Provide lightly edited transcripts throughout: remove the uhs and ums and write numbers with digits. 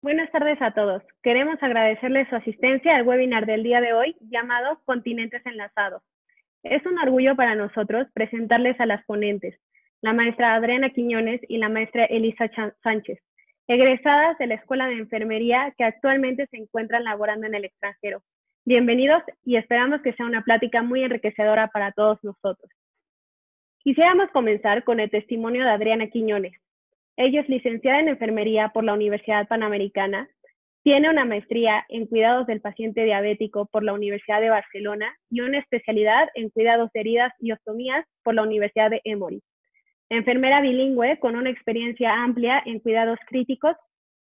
Buenas tardes a todos. Queremos agradecerles su asistencia al webinar del día de hoy llamado Continentes Enlazados. Es un orgullo para nosotros presentarles a las ponentes, la maestra Adriana Quiñones y la maestra Elisa Sánchez, egresadas de la Escuela de Enfermería que actualmente se encuentran laborando en el extranjero. Bienvenidos y esperamos que sea una plática muy enriquecedora para todos nosotros. Quisiéramos comenzar con el testimonio de Adriana Quiñones. Ella es licenciada en Enfermería por la Universidad Panamericana, tiene una maestría en Cuidados del Paciente Diabético por la Universidad de Barcelona y una especialidad en Cuidados de Heridas y Ostomías por la Universidad de Emory. Enfermera bilingüe con una experiencia amplia en cuidados críticos,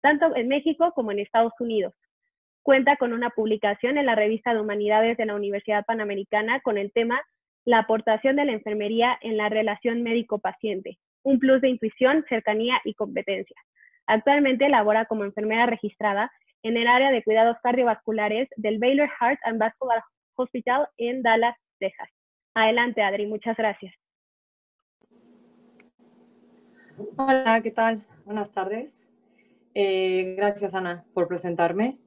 tanto en México como en Estados Unidos. Cuenta con una publicación en la Revista de Humanidades de la Universidad Panamericana con el tema La aportación de la enfermería en la relación médico-paciente, un plus de intuición, cercanía y competencia. Actualmente labora como enfermera registrada en el área de cuidados cardiovasculares del Baylor Heart and Vascular Hospital en Dallas, Texas. Adelante, Adri, muchas gracias. Hola, ¿qué tal? Buenas tardes. Gracias, Ana, por presentarme.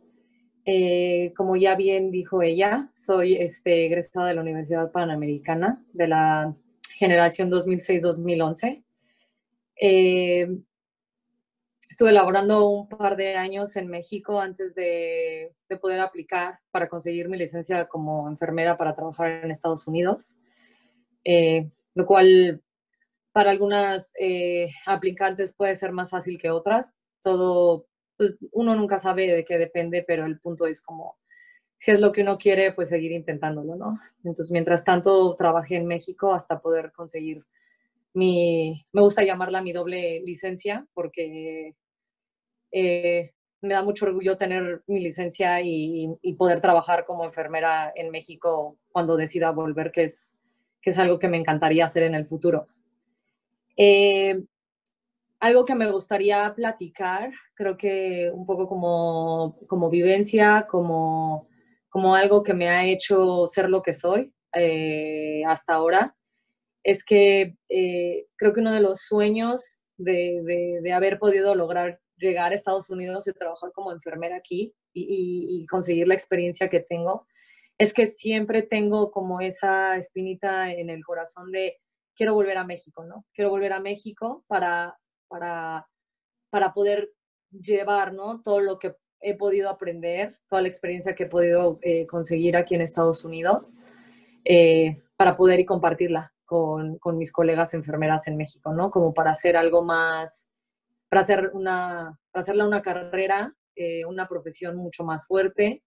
Como ya bien dijo ella, soy egresada de la Universidad Panamericana de la generación 2006-2011. Estuve laborando un par de años en México antes de poder aplicar para conseguir mi licencia como enfermera para trabajar en Estados Unidos, lo cual para algunas aplicantes puede ser más fácil que otras. Todo, pues, uno nunca sabe de qué depende, pero el punto es como, si es lo que uno quiere, pues seguir intentándolo, ¿no? Entonces, mientras tanto, trabajé en México hasta poder conseguir me gusta llamarla mi doble licencia, porque me da mucho orgullo tener mi licencia y poder trabajar como enfermera en México cuando decida volver, que es algo que me encantaría hacer en el futuro. Algo que me gustaría platicar, creo que un poco como vivencia, como algo que me ha hecho ser lo que soy hasta ahora, es que creo que uno de los sueños de haber podido lograr llegar a Estados Unidos y trabajar como enfermera aquí y conseguir la experiencia que tengo, es que siempre tengo como esa espinita en el corazón de quiero volver a México, ¿no? Quiero volver a México para poder llevar, ¿no? Todo lo que he podido aprender, toda la experiencia que he podido conseguir aquí en Estados Unidos, para poder y compartirla con mis colegas enfermeras en México, ¿no? Como para hacer algo más, para hacerla una carrera, una profesión mucho más fuerte,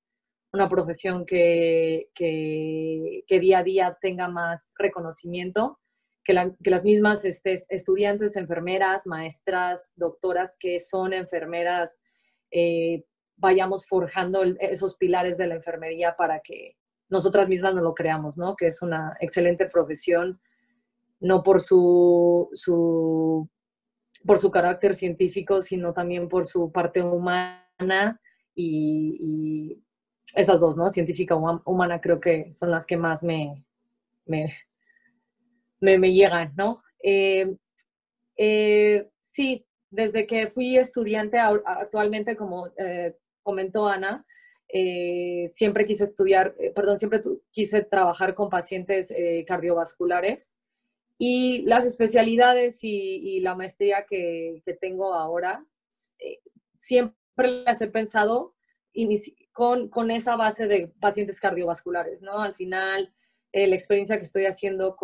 una profesión que día a día tenga más reconocimiento, que las mismas estudiantes, enfermeras, maestras, doctoras que son enfermeras, vayamos forjando esos pilares de la enfermería para que nosotras mismas nos lo creamos, ¿no? Que es una excelente profesión, no por por su carácter científico, sino también por su parte humana y esas dos, ¿no? Científica humana creo que son las que más me llegan, ¿no? Sí, desde que fui estudiante, actualmente, como comentó Ana, siempre quise quise trabajar con pacientes cardiovasculares, y las especialidades y la maestría que tengo ahora, siempre las he pensado con esa base de pacientes cardiovasculares, ¿no? Al final, la experiencia que estoy haciendo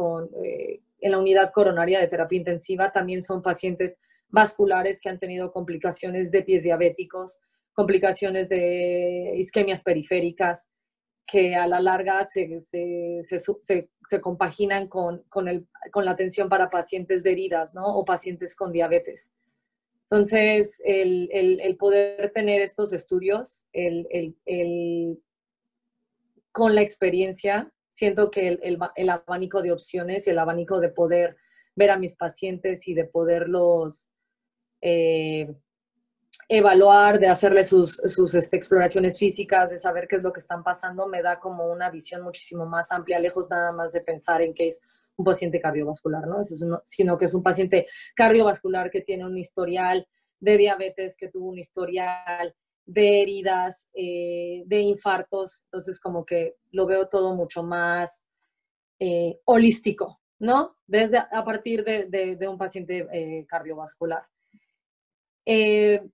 en la unidad coronaria de terapia intensiva también son pacientes vasculares que han tenido complicaciones de pies diabéticos, complicaciones de isquemias periféricas, que a la larga se compaginan con la atención para pacientes de heridas, ¿no? O pacientes con diabetes. Entonces, el poder tener estos estudios, con la experiencia, siento que el abanico de opciones y el abanico de poder ver a mis pacientes y de poderlos evaluar, de hacerle sus exploraciones físicas, de saber qué es lo que están pasando, me da como una visión muchísimo más amplia, lejos nada más de pensar en que es un paciente cardiovascular, ¿no? Sino que es un paciente cardiovascular que tiene un historial de diabetes, que tuvo un historial de heridas, de infartos, entonces como que lo veo todo mucho más holístico, ¿no? Desde a partir de un paciente cardiovascular. El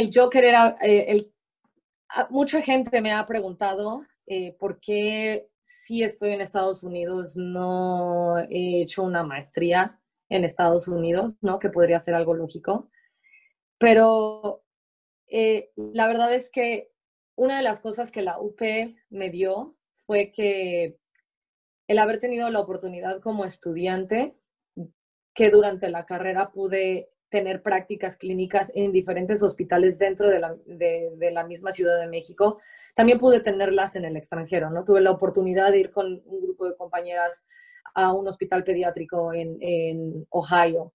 yo querer, mucha gente me ha preguntado por qué si estoy en Estados Unidos no he hecho una maestría en Estados Unidos, ¿no? Que podría ser algo lógico. Pero la verdad es que una de las cosas que la UP me dio fue que el haber tenido la oportunidad como estudiante, que durante la carrera pude tener prácticas clínicas en diferentes hospitales dentro de la misma Ciudad de México, también pude tenerlas en el extranjero, ¿no? Tuve la oportunidad de ir con un grupo de compañeras a un hospital pediátrico en Ohio.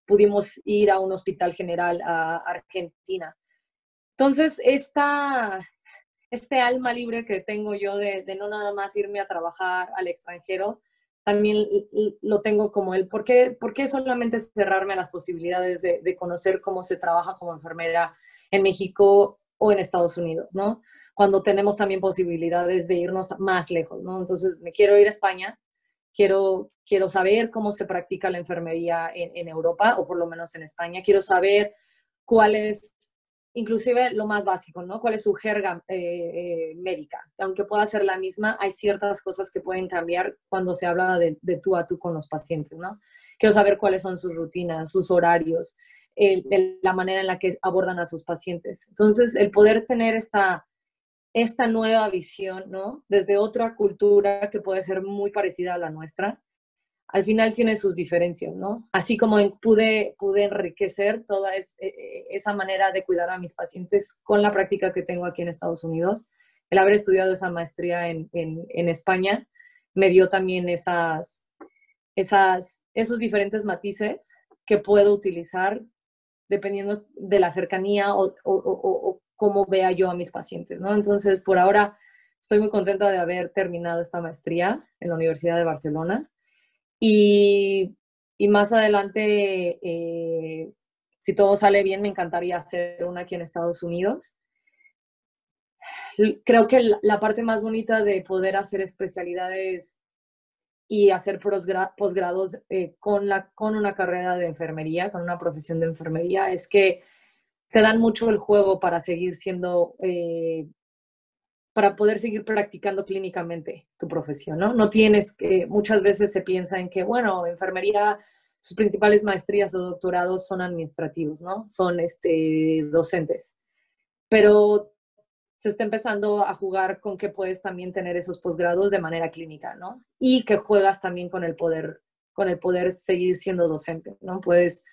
Pudimos ir a un hospital general a Argentina. Entonces, este alma libre que tengo yo de no nada más irme a trabajar al extranjero, también lo tengo como el, ¿por qué solamente cerrarme a las posibilidades de conocer cómo se trabaja como enfermera en México o en Estados Unidos, ¿no? Cuando tenemos también posibilidades de irnos más lejos, ¿no? Entonces, me quiero ir a España, quiero saber cómo se practica la enfermería en Europa, o por lo menos en España, quiero saber cuál es inclusive lo más básico, ¿no? ¿Cuál es su jerga médica? Aunque pueda ser la misma, hay ciertas cosas que pueden cambiar cuando se habla de tú a tú con los pacientes, ¿no? Quiero saber cuáles son sus rutinas, sus horarios, la manera en la que abordan a sus pacientes. Entonces, el poder tener esta nueva visión, ¿no? Desde otra cultura que puede ser muy parecida a la nuestra, al final tiene sus diferencias, ¿no? Así como pude enriquecer toda esa manera de cuidar a mis pacientes con la práctica que tengo aquí en Estados Unidos, el haber estudiado esa maestría en España me dio también esos diferentes matices que puedo utilizar dependiendo de la cercanía o cómo vea yo a mis pacientes, ¿no? Entonces, por ahora, estoy muy contenta de haber terminado esta maestría en la Universidad de Barcelona. Y, y más adelante, si todo sale bien, me encantaría hacer una aquí en Estados Unidos. Creo que la parte más bonita de poder hacer especialidades y hacer posgrados con una carrera de enfermería, con una profesión de enfermería, es que te dan mucho el juego para seguir siendo para poder seguir practicando clínicamente tu profesión, ¿no? No tienes que, muchas veces se piensa en que, bueno, enfermería, sus principales maestrías o doctorados son administrativos, ¿no? Son docentes. Pero se está empezando a jugar con que puedes también tener esos posgrados de manera clínica, ¿no? Y que juegas también con el poder seguir siendo docente, ¿no? Puedes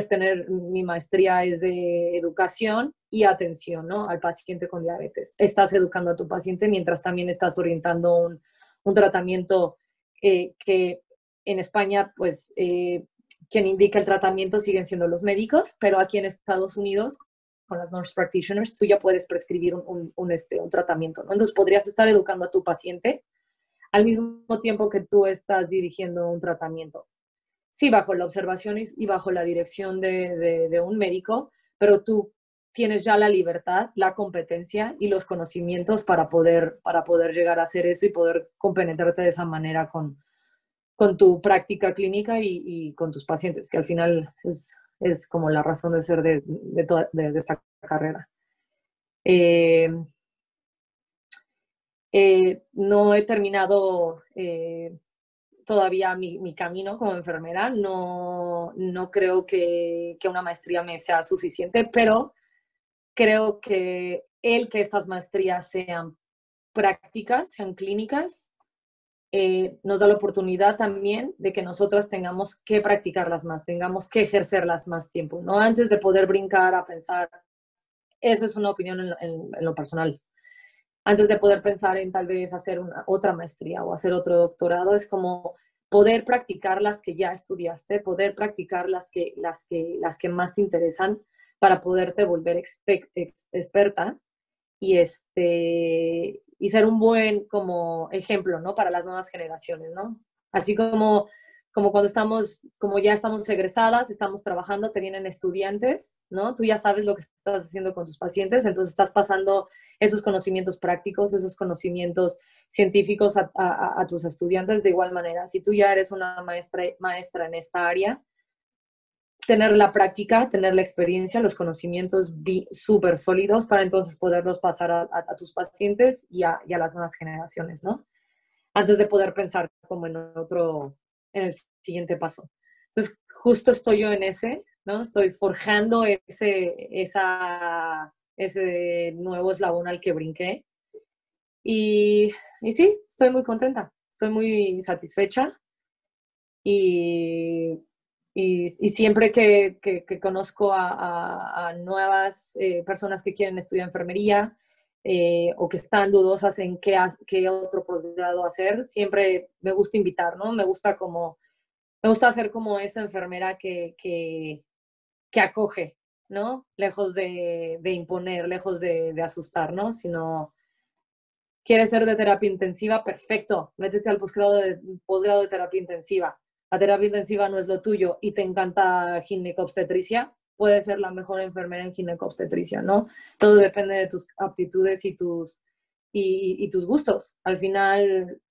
tener, mi maestría es de educación y atención, ¿no? Al paciente con diabetes. Estás educando a tu paciente mientras también estás orientando un tratamiento que en España, pues, quien indica el tratamiento siguen siendo los médicos, pero aquí en Estados Unidos, con las nurse practitioners, tú ya puedes prescribir un tratamiento, ¿no? Entonces podrías estar educando a tu paciente al mismo tiempo que tú estás dirigiendo un tratamiento. Sí, bajo la observación y bajo la dirección de un médico, pero tú tienes ya la libertad, la competencia y los conocimientos para poder llegar a hacer eso y poder compenetrarte de esa manera con tu práctica clínica y con tus pacientes, que al final es como la razón de ser de esta carrera. No he terminado todavía mi camino como enfermera. No creo que una maestría me sea suficiente, pero creo que que estas maestrías sean prácticas, sean clínicas, nos da la oportunidad también de que nosotras tengamos que practicarlas más, tengamos que ejercerlas más tiempo, ¿no? Antes de poder brincar a pensar, esa es una opinión en lo personal, antes de poder pensar en tal vez hacer otra maestría o hacer otro doctorado, es como poder practicar las que ya estudiaste, poder practicar las que más te interesan, para poderte volver experta y, y ser un buen como ejemplo, ¿no? Para las nuevas generaciones, ¿no? Así como cuando como ya estamos egresadas, estamos trabajando, te vienen estudiantes, ¿no? Tú ya sabes lo que estás haciendo con tus pacientes, entonces estás pasando esos conocimientos prácticos, esos conocimientos científicos a tus estudiantes de igual manera. Si tú ya eres una maestra en esta área, tener la práctica, tener la experiencia, los conocimientos súper sólidos para entonces poderlos pasar a tus pacientes y a las nuevas generaciones, ¿no? Antes de poder pensar como en el siguiente paso. Entonces, justo estoy yo en ese, ¿no? Estoy forjando ese nuevo eslabón al que brinqué. Y sí, estoy muy contenta, estoy muy satisfecha y, y siempre que conozco a nuevas personas que quieren estudiar enfermería o que están dudosas en qué otro posgrado hacer, siempre me gusta invitar, ¿no? Me gusta hacer como esa enfermera que acoge, ¿no? Lejos de imponer, lejos de asustar, ¿no? Sino ¿quieres ser de terapia intensiva? Perfecto, métete al posgrado de terapia intensiva. La terapia intensiva no es lo tuyo y te encanta ginecobstetricia, puedes ser la mejor enfermera en ginecobstetricia, ¿no? Todo depende de tus aptitudes y tus gustos. Al final,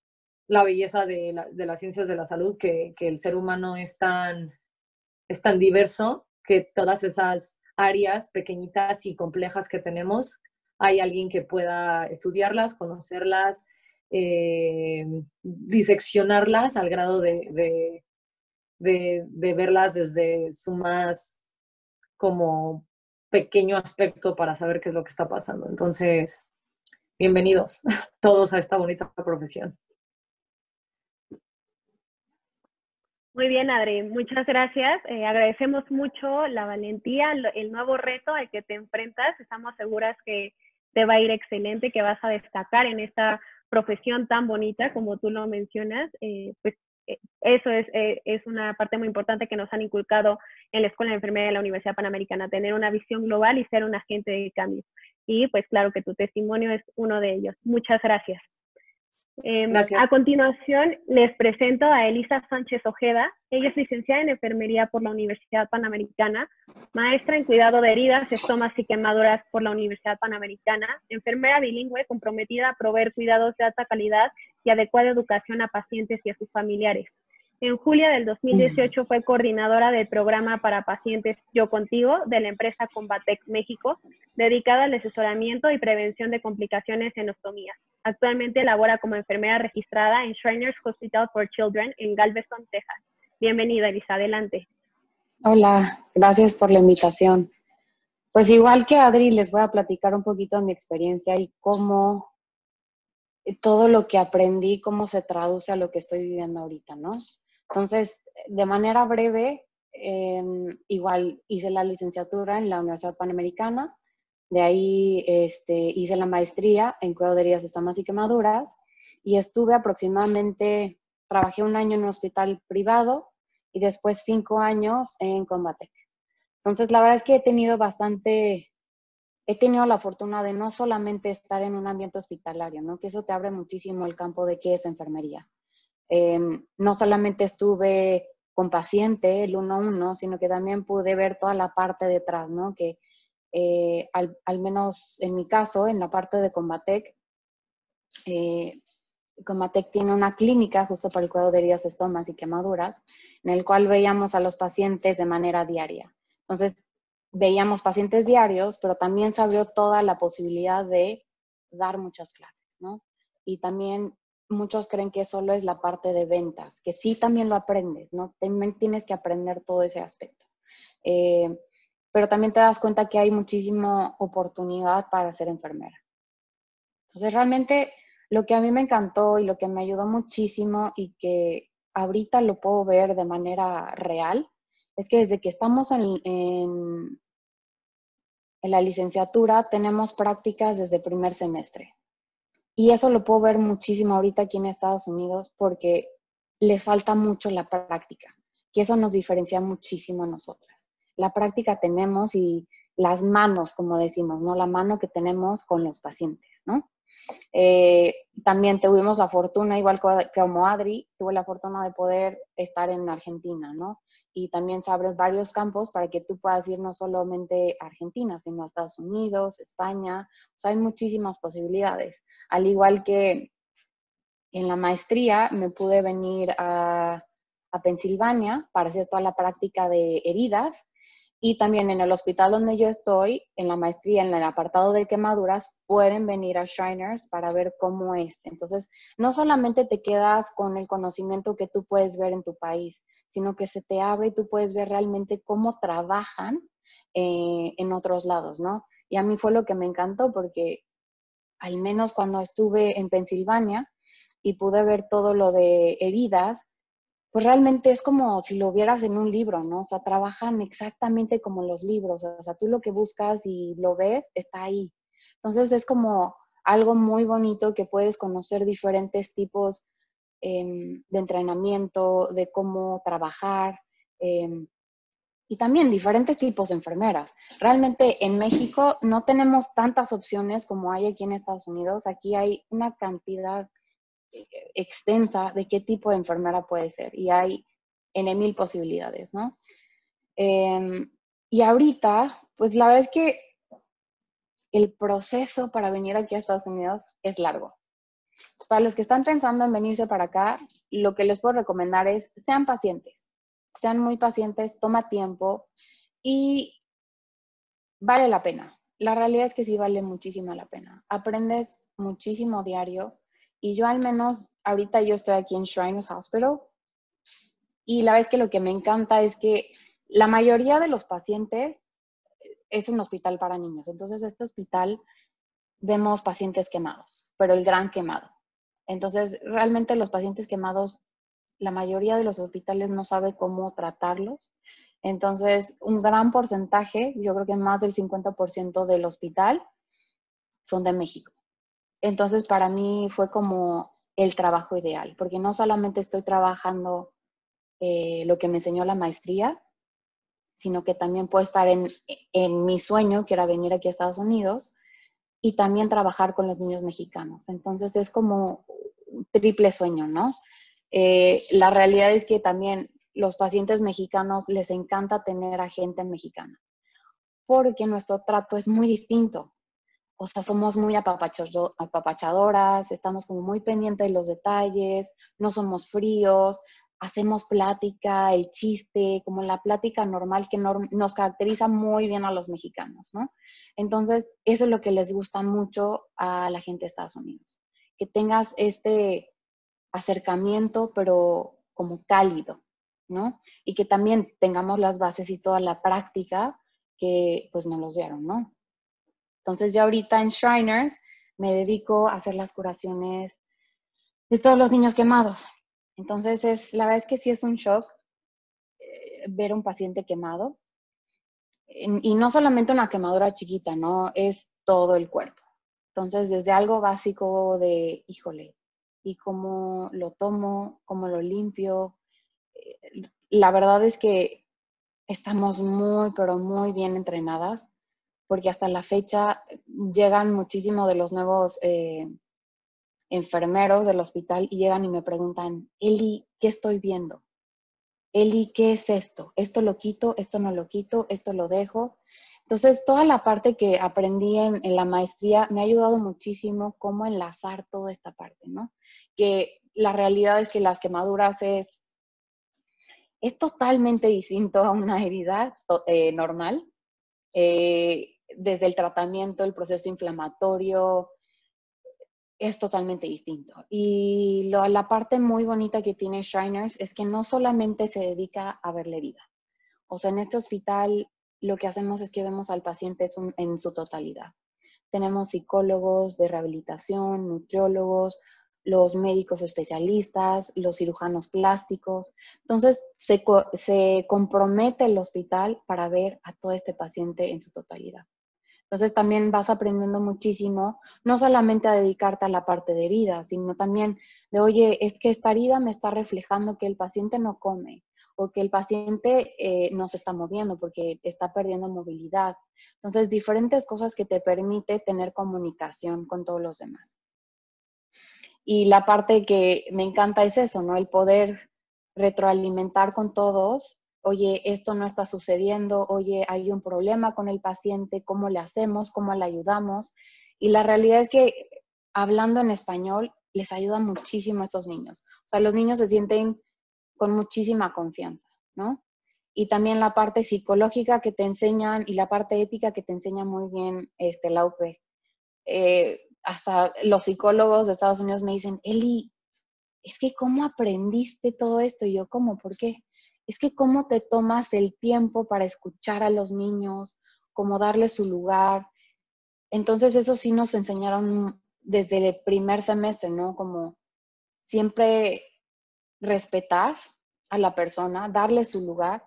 la belleza de las ciencias de la salud, que el ser humano es tan diverso, que todas esas áreas pequeñitas y complejas que tenemos, hay alguien que pueda estudiarlas, conocerlas, diseccionarlas al grado de verlas desde su más como pequeño aspecto para saber qué es lo que está pasando. Entonces, bienvenidos todos a esta bonita profesión. Muy bien, Adri, muchas gracias. Agradecemos mucho la valentía, el nuevo reto al que te enfrentas. Estamos seguras que te va a ir excelente, que vas a destacar en esta profesión tan bonita como tú lo mencionas. Eso es una parte muy importante que nos han inculcado en la Escuela de Enfermería de la Universidad Panamericana, tener una visión global y ser un agente de cambio. Y pues claro que tu testimonio es uno de ellos. Muchas gracias. Gracias. A continuación, les presento a Elisa Sánchez Ojeda. Ella es licenciada en enfermería por la Universidad Panamericana, maestra en cuidado de heridas, estomas y quemaduras por la Universidad Panamericana, enfermera bilingüe comprometida a proveer cuidados de alta calidad y adecuada educación a pacientes y a sus familiares. En julio del 2018 fue coordinadora del programa para pacientes Yo Contigo de la empresa Combatec México, dedicada al asesoramiento y prevención de complicaciones en ostomías. Actualmente labora como enfermera registrada en Shriners Hospital for Children en Galveston, Texas. Bienvenida, Elisa, adelante. Hola, gracias por la invitación. Pues igual que Adri, les voy a platicar un poquito de mi experiencia y cómo todo lo que aprendí, cómo se traduce a lo que estoy viviendo ahorita, ¿no? Entonces, de manera breve, igual hice la licenciatura en la Universidad Panamericana, de ahí hice la maestría en cuidado de heridas, estomas y quemaduras y estuve aproximadamente, trabajé un año en un hospital privado y después 5 años en Combatec. Entonces, la verdad es que he tenido la fortuna de no solamente estar en un ambiente hospitalario, ¿no? Que eso te abre muchísimo el campo de qué es enfermería. No solamente estuve con paciente, el 1-1, sino que también pude ver toda la parte detrás, ¿no? Que al menos en mi caso, en la parte de Combatec, Combatec tiene una clínica justo para el cuidado de heridas, estomas y quemaduras, en el cual veíamos a los pacientes de manera diaria. Entonces, veíamos pacientes diarios, pero también se abrió toda la posibilidad de dar muchas clases, ¿no? Y también muchos creen que solo es la parte de ventas, que sí también lo aprendes, ¿no? También tienes que aprender todo ese aspecto. Pero también te das cuenta que hay muchísima oportunidad para ser enfermera. Entonces, realmente lo que a mí me encantó y lo que me ayudó muchísimo y que ahorita lo puedo ver de manera real, es que desde que estamos en la licenciatura tenemos prácticas desde primer semestre. Y eso lo puedo ver muchísimo ahorita aquí en Estados Unidos porque les falta mucho la práctica, que eso nos diferencia muchísimo a nosotras. La práctica tenemos y las manos, como decimos, ¿no? La mano que tenemos con los pacientes, ¿no? También tuvimos la fortuna, igual como Adri, tuve la fortuna de poder estar en Argentina, ¿no? Y también se abren varios campos para que tú puedas ir no solamente a Argentina, sino a Estados Unidos, España. O sea, hay muchísimas posibilidades. Al igual que en la maestría me pude venir a Pensilvania para hacer toda la práctica de heridas. Y también en el hospital donde yo estoy, en la maestría, en el apartado de quemaduras, pueden venir a Shriners para ver cómo es. Entonces, no solamente te quedas con el conocimiento que tú puedes ver en tu país, sino que se te abre y tú puedes ver realmente cómo trabajan en otros lados, ¿no? Y a mí fue lo que me encantó porque al menos cuando estuve en Pensilvania y pude ver todo lo de heridas, pues realmente es como si lo vieras en un libro, ¿no? O sea, trabajan exactamente como los libros. O sea, tú lo que buscas y lo ves, está ahí. Entonces es como algo muy bonito que puedes conocer diferentes tipos de entrenamiento, de cómo trabajar y también diferentes tipos de enfermeras. Realmente en México no tenemos tantas opciones como hay aquí en Estados Unidos. Aquí hay una cantidad extensa de qué tipo de enfermera puede ser y hay N mil posibilidades, ¿no? Y ahorita, pues la verdad es que el proceso para venir aquí a Estados Unidos es largo. Entonces, para los que están pensando en venirse para acá, lo que les puedo recomendar es sean pacientes, sean muy pacientes, toma tiempo y vale la pena. La realidad es que sí vale muchísimo la pena. Aprendes muchísimo diario y yo al menos ahorita yo estoy aquí en Shriners Hospital y la verdad es que lo que me encanta es que la mayoría de los pacientes es un hospital para niños. Entonces, este hospital vemos pacientes quemados, pero el gran quemado. Entonces, realmente los pacientes quemados, la mayoría de los hospitales no sabe cómo tratarlos. Entonces, un gran porcentaje, yo creo que más del 50% del hospital son de México. Entonces, para mí fue como el trabajo ideal, porque no solamente estoy trabajando lo que me enseñó la maestría, sino que también puedo estar en mi sueño, que era venir aquí a Estados Unidos, y también trabajar con los niños mexicanos. Entonces es como un triple sueño, ¿no? La realidad es que también los pacientes mexicanos les encanta tener a gente mexicana, porque nuestro trato es muy distinto. O sea, somos muy apapachadoras, estamos como muy pendientes de los detalles, no somos fríos, hacemos plática, el chiste, como la plática normal que nos caracteriza muy bien a los mexicanos, ¿no? Entonces, eso es lo que les gusta mucho a la gente de Estados Unidos, que tengas este acercamiento, pero como cálido, ¿no? Y que también tengamos las bases y toda la práctica que pues nos los dieron, ¿no? Entonces yo ahorita en Shriners me dedico a hacer las curaciones de todos los niños quemados. Entonces la verdad es que sí es un shock ver un paciente quemado. Y no solamente una quemadura chiquita, ¿no? Es todo el cuerpo. Entonces desde algo básico de, híjole, ¿y cómo lo tomo? ¿Cómo lo limpio? La verdad es que estamos muy, pero muy bien entrenadas, porque hasta la fecha llegan muchísimo de los nuevos enfermeros del hospital y llegan y me preguntan, Eli, ¿qué estoy viendo? Eli, ¿qué es esto? Esto lo quito, esto no lo quito, esto lo dejo. Entonces, toda la parte que aprendí en la maestría me ha ayudado muchísimo cómo enlazar toda esta parte, ¿no? Que la realidad es que las quemaduras es totalmente distinto a una herida normal. Desde el tratamiento, el proceso inflamatorio, es totalmente distinto. Y la parte muy bonita que tiene Shriners es que no solamente se dedica a ver la herida. O sea, en este hospital lo que hacemos es que vemos al paciente en su totalidad. Tenemos psicólogos de rehabilitación, nutriólogos, los médicos especialistas, los cirujanos plásticos. Entonces, se compromete el hospital para ver a todo este paciente en su totalidad. Entonces también vas aprendiendo muchísimo, no solamente a dedicarte a la parte de herida, sino también de, oye, es que esta herida me está reflejando que el paciente no come, o que el paciente no se está moviendo porque está perdiendo movilidad. Entonces, diferentes cosas que te permite tener comunicación con todos los demás. Y la parte que me encanta es eso, ¿no? El poder retroalimentar con todos. Oye, esto no está sucediendo. Oye, hay un problema con el paciente. ¿Cómo le hacemos? ¿Cómo le ayudamos? Y la realidad es que hablando en español les ayuda muchísimo a esos niños. O sea, los niños se sienten con muchísima confianza, ¿no? Y también la parte psicológica que te enseñan y la parte ética que te enseña muy bien la UP. Hasta los psicólogos de Estados Unidos me dicen, Eli, es que ¿cómo aprendiste todo esto? Y yo, ¿cómo? ¿Por qué? Es que ¿cómo te tomas el tiempo para escuchar a los niños? ¿Cómo darles su lugar? Entonces eso sí nos enseñaron desde el primer semestre, ¿no? Como siempre respetar a la persona, darle su lugar.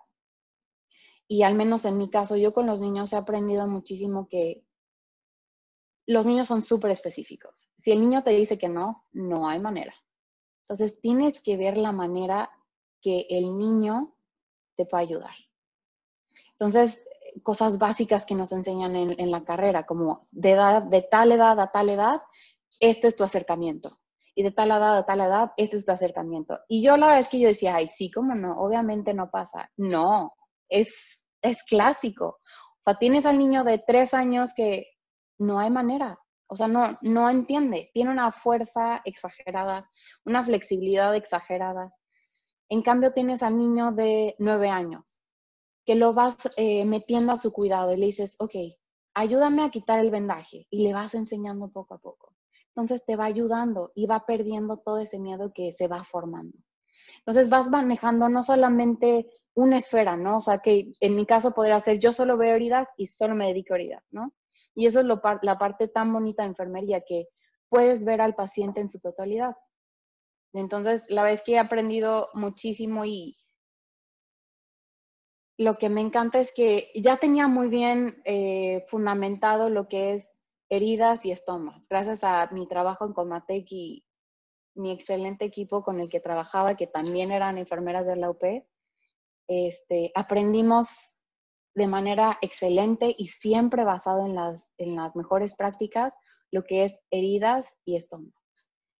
Y al menos en mi caso, yo con los niños he aprendido muchísimo que los niños son súper específicos. Si el niño te dice que no, no hay manera. Entonces tienes que ver la manera que el niño te puede ayudar. Entonces, cosas básicas que nos enseñan en la carrera, como de tal edad a tal edad, este es tu acercamiento. Y de tal edad a tal edad, este es tu acercamiento. Y yo la verdad es que yo decía, ay, sí, ¿cómo no? Obviamente no pasa. No, es clásico. O sea, tienes al niño de 3 años que no hay manera. O sea, no entiende. Tiene una fuerza exagerada, una flexibilidad exagerada. En cambio, tienes al niño de 9 años que lo vas metiendo a su cuidado y le dices, ok, ayúdame a quitar el vendaje y le vas enseñando poco a poco. Entonces te va ayudando y va perdiendo todo ese miedo que se va formando. Entonces vas manejando no solamente una esfera, ¿no? O sea, que en mi caso podría ser yo solo veo heridas y solo me dedico a heridas, ¿no? Y eso es la parte tan bonita de enfermería, que puedes ver al paciente en su totalidad. Entonces, la vez que he aprendido muchísimo y lo que me encanta es que ya tenía muy bien fundamentado lo que es heridas y estomas. Gracias a mi trabajo en Comatec y mi excelente equipo con el que trabajaba, que también eran enfermeras de la UP, aprendimos de manera excelente y siempre basado en las mejores prácticas lo que es heridas y estomas.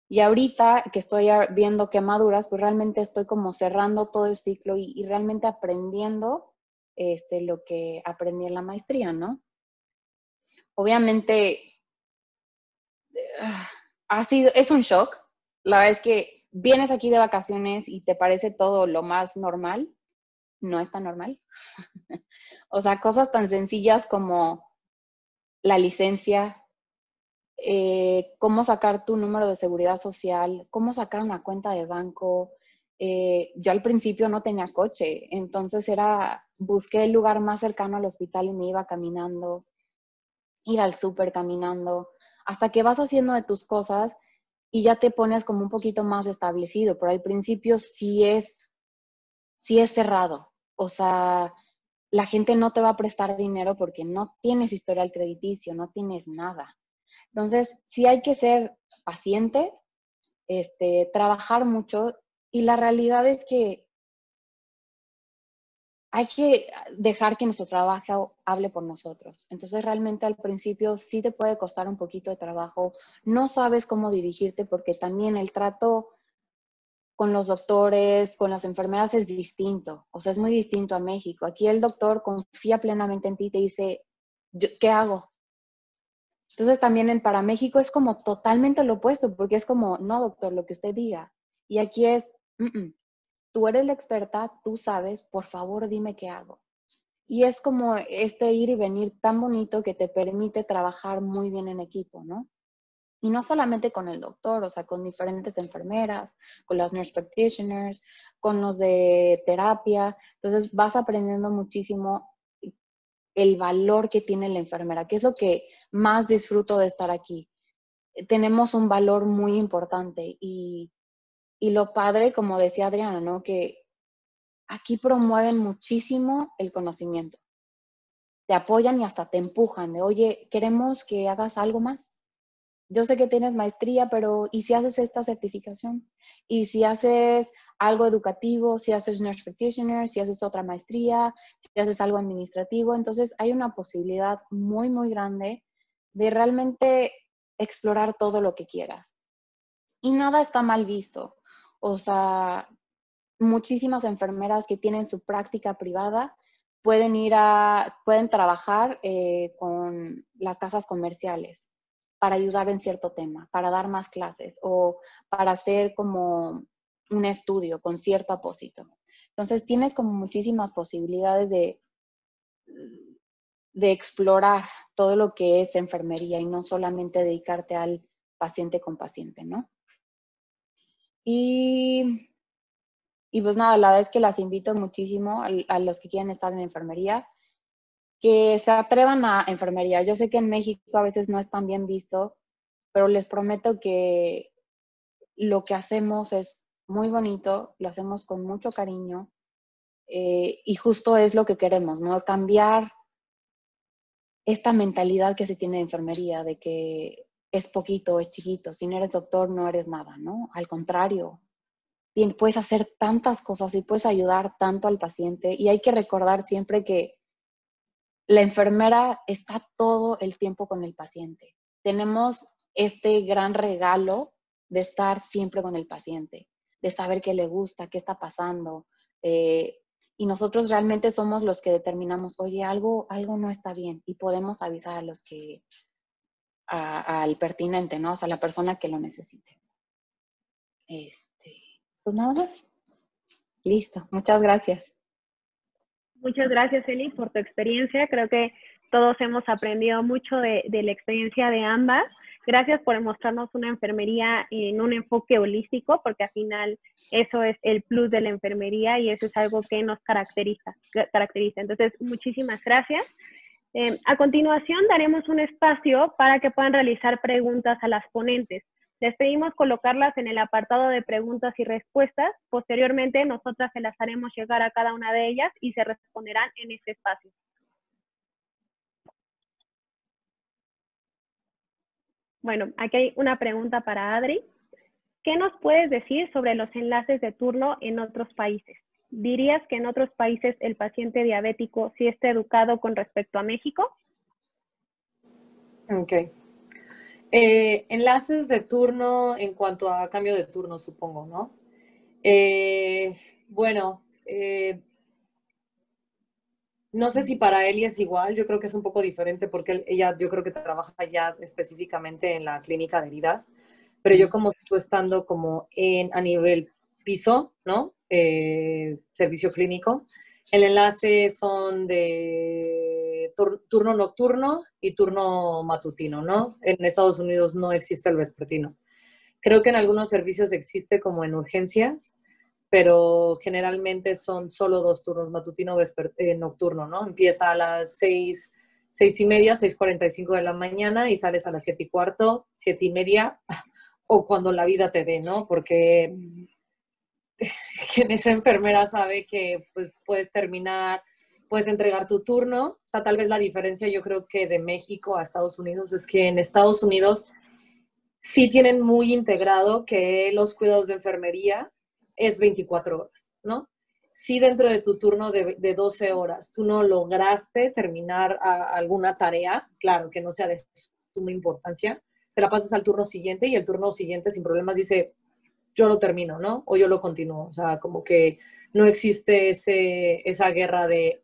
Y ahorita que estoy viendo quemaduras, pues realmente estoy como cerrando todo el ciclo y realmente aprendiendo lo que aprendí en la maestría, ¿no? Obviamente, es un shock. La verdad es que vienes aquí de vacaciones y te parece todo lo más normal. No es tan normal. O sea, cosas tan sencillas como la licencia, cómo sacar tu número de seguridad social, cómo sacar una cuenta de banco. Yo al principio no tenía coche, entonces busqué el lugar más cercano al hospital y me iba caminando, ir al súper caminando, hasta que vas haciendo de tus cosas y ya te pones como un poquito más establecido, pero al principio sí es cerrado. O sea, la gente no te va a prestar dinero porque no tienes historial crediticio, no tienes nada. Entonces, sí hay que ser pacientes, trabajar mucho, y la realidad es que hay que dejar que nuestro trabajo hable por nosotros. Entonces, realmente al principio sí te puede costar un poquito de trabajo, no sabes cómo dirigirte porque también el trato con los doctores, con las enfermeras es distinto, o sea, es muy distinto a México. Aquí el doctor confía plenamente en ti y te dice, ¿qué hago? Entonces también para México es como totalmente lo opuesto, porque es como, no, doctor, lo que usted diga. Y aquí es, tú eres la experta, tú sabes, por favor dime qué hago. Y es como este ir y venir tan bonito que te permite trabajar muy bien en equipo, ¿no? Y no solamente con el doctor, o sea, con diferentes enfermeras, con las nurse practitioners, con los de terapia. Entonces vas aprendiendo muchísimo el valor que tiene la enfermera, que es lo que más disfruto de estar aquí. Tenemos un valor muy importante y lo padre, como decía Adriana, ¿no? Que aquí promueven muchísimo el conocimiento. Te apoyan y hasta te empujan de, oye, queremos que hagas algo más. yo sé que tienes maestría, pero ¿y si haces esta certificación? ¿Y si haces algo educativo? ¿Si haces nurse practitioner? ¿Si haces otra maestría? ¿Si haces algo administrativo? Entonces hay una posibilidad muy, muy grande de realmente explorar todo lo que quieras. Y nada está mal visto. O sea, muchísimas enfermeras que tienen su práctica privada pueden trabajar con las casas comerciales para ayudar en cierto tema, para dar más clases o para hacer como un estudio con cierto apósito. Entonces tienes como muchísimas posibilidades de explorar todo lo que es enfermería y no solamente dedicarte al paciente con paciente, ¿no? Y pues nada, la verdad es que las invito muchísimo a los que quieren estar en enfermería, que se atrevan a enfermería. Yo sé que en México a veces no es tan bien visto, pero les prometo que lo que hacemos es muy bonito, lo hacemos con mucho cariño y justo es lo que queremos, ¿no? Cambiar esta mentalidad que se tiene de enfermería, de que es poquito, es chiquito, si no eres doctor no eres nada, ¿no? Al contrario, puedes hacer tantas cosas y puedes ayudar tanto al paciente y hay que recordar siempre que la enfermera está todo el tiempo con el paciente. Tenemos este gran regalo de estar siempre con el paciente, de saber qué le gusta, qué está pasando. Y nosotros realmente somos los que determinamos, oye, algo no está bien y podemos avisar a los que, al pertinente, ¿no? O sea, la persona que lo necesite. Pues nada más. Listo. Muchas gracias. Muchas gracias, Eli, por tu experiencia. Creo que todos hemos aprendido mucho de la experiencia de ambas. Gracias por mostrarnos una enfermería en un enfoque holístico, porque al final eso es el plus de la enfermería y eso es algo que nos caracteriza. Entonces, muchísimas gracias. A continuación, daremos un espacio para que puedan realizar preguntas a las ponentes. Les pedimos colocarlas en el apartado de preguntas y respuestas. Posteriormente, nosotras se las haremos llegar a cada una de ellas y se responderán en este espacio. Bueno, aquí hay una pregunta para Adri. ¿Qué nos puedes decir sobre los enlaces de turno en otros países? ¿Dirías que en otros países el paciente diabético sí está educado con respecto a México? Ok. Enlaces de turno en cuanto a cambio de turno, supongo, ¿no? Bueno, no sé si para Eli es igual, yo creo que es un poco diferente porque ella yo creo que trabaja ya específicamente en la clínica de heridas, pero yo como estoy estando como a nivel piso, ¿no? Servicio clínico, el enlace son de turno nocturno y turno matutino, ¿no? En Estados Unidos no existe el vespertino. Creo que en algunos servicios existe como en urgencias, pero generalmente son solo 2 turnos, matutino o nocturno, ¿no? Empieza a las 6:30, 6:45 de la mañana y sales a las 7:15, 7:30, o cuando la vida te dé, ¿no? Porque quien es enfermera sabe que pues, puedes entregar tu turno. O sea, tal vez la diferencia yo creo que de México a Estados Unidos es que en Estados Unidos sí tienen muy integrado que los cuidados de enfermería es 24 horas, ¿no? Si dentro de tu turno de 12 horas tú no lograste terminar alguna tarea, claro, que no sea de suma importancia, se la pasas al turno siguiente y el turno siguiente sin problemas dice, yo lo termino, ¿no? O yo lo continúo. O sea, como que no existe esa guerra de,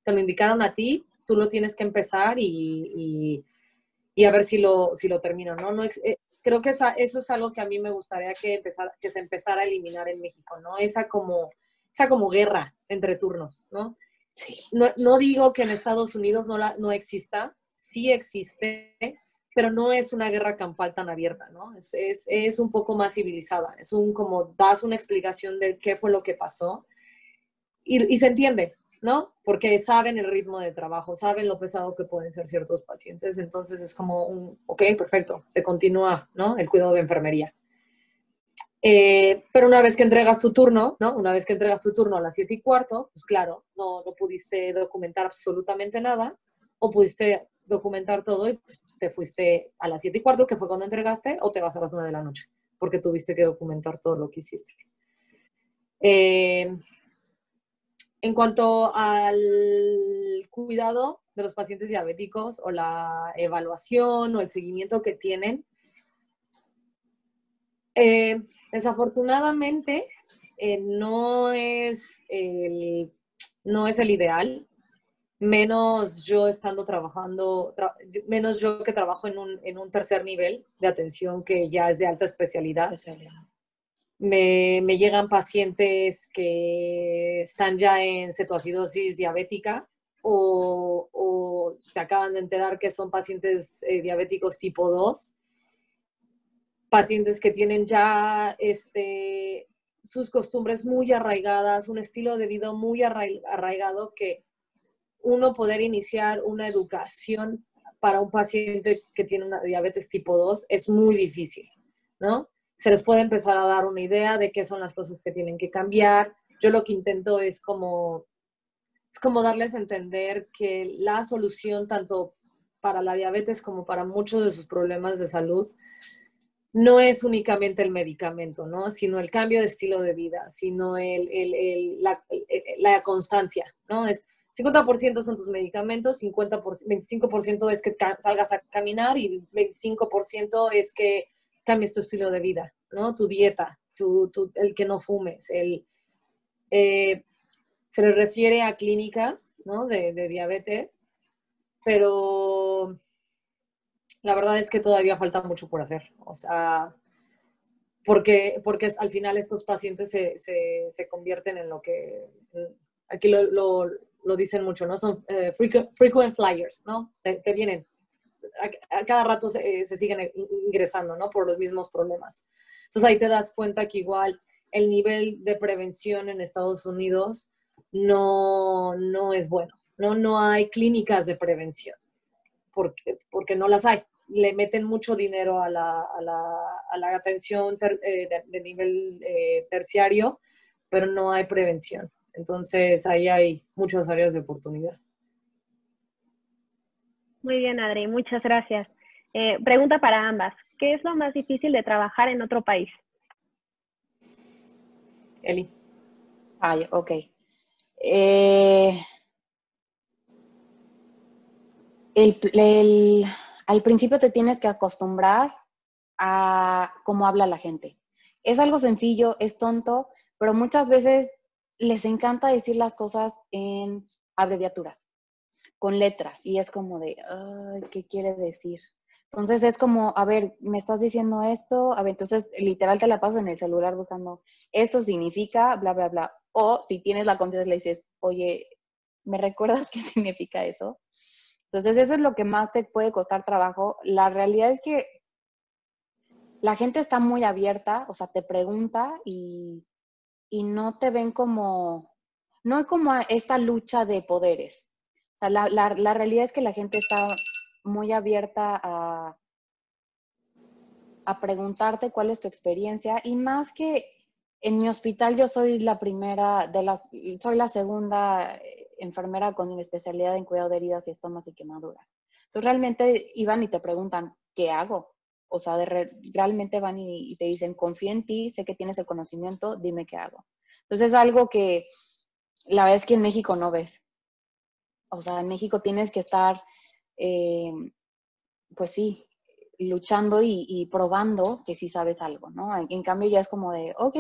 te lo indicaron a ti, tú lo tienes que empezar y a ver si lo termino, ¿no? Creo que eso es algo que a mí me gustaría que se empezara a eliminar en México, ¿no? Esa como guerra entre turnos, ¿no? Sí. No digo que en Estados Unidos no exista, sí existe, pero no es una guerra campal tan abierta, ¿no? Es un poco más civilizada, es como das una explicación de qué fue lo que pasó y se entiende, ¿no? Porque saben el ritmo de trabajo, saben lo pesado que pueden ser ciertos pacientes, entonces es como ok, perfecto, se continúa, ¿no? El cuidado de enfermería. Pero una vez que entregas tu turno, ¿no? Una vez que entregas tu turno a las 7:15, pues claro, no pudiste documentar absolutamente nada, o pudiste documentar todo y pues, te fuiste a las 7:15, que fue cuando entregaste, o te vas a las 9 de la noche, porque tuviste que documentar todo lo que hiciste. En cuanto al cuidado de los pacientes diabéticos o la evaluación o el seguimiento que tienen, desafortunadamente no es el ideal, menos yo estando trabajando, menos yo que trabajo en un tercer nivel de atención que ya es de alta especialidad. Me llegan pacientes que están ya en cetoacidosis diabética o se acaban de enterar que son pacientes diabéticos tipo 2, pacientes que tienen ya sus costumbres muy arraigadas, un estilo de vida muy arraigado, que uno poder iniciar una educación para un paciente que tiene una diabetes tipo 2 es muy difícil, ¿no? Se les puede empezar a dar una idea de qué son las cosas que tienen que cambiar. Yo lo que intento es como darles a entender que la solución tanto para la diabetes como para muchos de sus problemas de salud no es únicamente el medicamento, ¿no? Sino el cambio de estilo de vida, sino la constancia, ¿no? Es 50% son tus medicamentos, 25% es que salgas a caminar y 25% es que cambies tu estilo de vida, ¿no? Tu dieta, el que no fumes. Se le refiere a clínicas, ¿no? de diabetes, pero la verdad es que todavía falta mucho por hacer. O sea, porque al final estos pacientes se convierten en lo que aquí lo dicen mucho, ¿no? Son frequent flyers, ¿no? Te vienen, a cada rato se siguen ingresando, ¿no? Por los mismos problemas. Entonces ahí te das cuenta que igual el nivel de prevención en Estados Unidos no es bueno, ¿no? No hay clínicas de prevención, porque no las hay. Le meten mucho dinero a la atención de nivel terciario, pero no hay prevención. Entonces, ahí hay muchas áreas de oportunidad. Muy bien, Adri, muchas gracias. Pregunta para ambas. ¿Qué es lo más difícil de trabajar en otro país? Eli. Ay, ok. Al principio te tienes que acostumbrar a cómo habla la gente. Es algo sencillo, es tonto, pero muchas veces les encanta decir las cosas en abreviaturas, con letras, y es como de, ay, ¿qué quiere decir? Entonces es como, a ver, me estás diciendo esto, a ver, entonces literal te la pasas en el celular buscando, esto significa bla, bla, bla. O si tienes la confianza le dices, oye, ¿me recuerdas qué significa eso? Entonces eso es lo que más te puede costar trabajo. La realidad es que la gente está muy abierta, o sea, te pregunta y no te ven como, no hay como esta lucha de poderes. O sea, la realidad es que la gente está muy abierta a preguntarte cuál es tu experiencia, y más que en mi hospital yo soy la primera, soy la segunda enfermera con especialidad en cuidado de heridas y estomas y quemaduras. Entonces realmente iban y te preguntan, ¿qué hago? O sea, realmente van y te dicen, confío en ti, sé que tienes el conocimiento, dime qué hago. Entonces es algo que la verdad es que en México no ves. O sea, en México tienes que estar, pues sí, luchando y probando que sí sabes algo, ¿no? En cambio ya es como de, ok,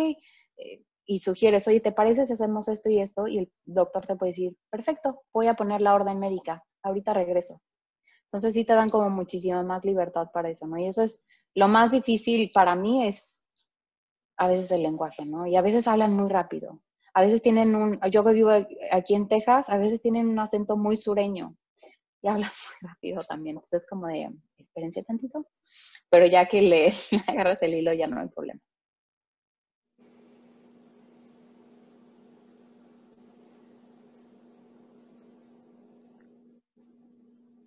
y sugieres, oye, ¿te parece si hacemos esto y esto? Y el doctor te puede decir, perfecto, voy a poner la orden médica, ahorita regreso. Entonces sí te dan como muchísima más libertad para eso, ¿no? Y eso es lo más difícil para mí, es a veces el lenguaje, ¿no? Y a veces hablan muy rápido. A veces tienen yo que vivo aquí en Texas, a veces tienen un acento muy sureño y hablan muy rápido también. Entonces es como de, espérense tantito. Pero ya que le agarras el hilo ya no hay problema.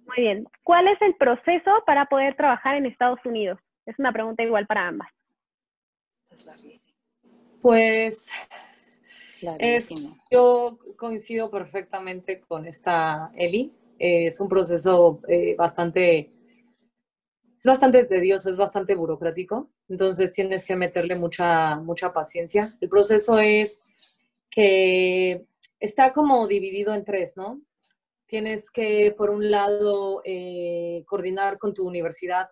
Muy bien. ¿Cuál es el proceso para poder trabajar en Estados Unidos? Es una pregunta igual para ambas. Es larguísimo. Pues Es larguísimo. yo coincido perfectamente con esta Eli. Es un proceso es bastante tedioso, es bastante burocrático, entonces tienes que meterle mucha paciencia. El proceso es que está como dividido en tres, ¿no? Tienes que, por un lado, coordinar con tu universidad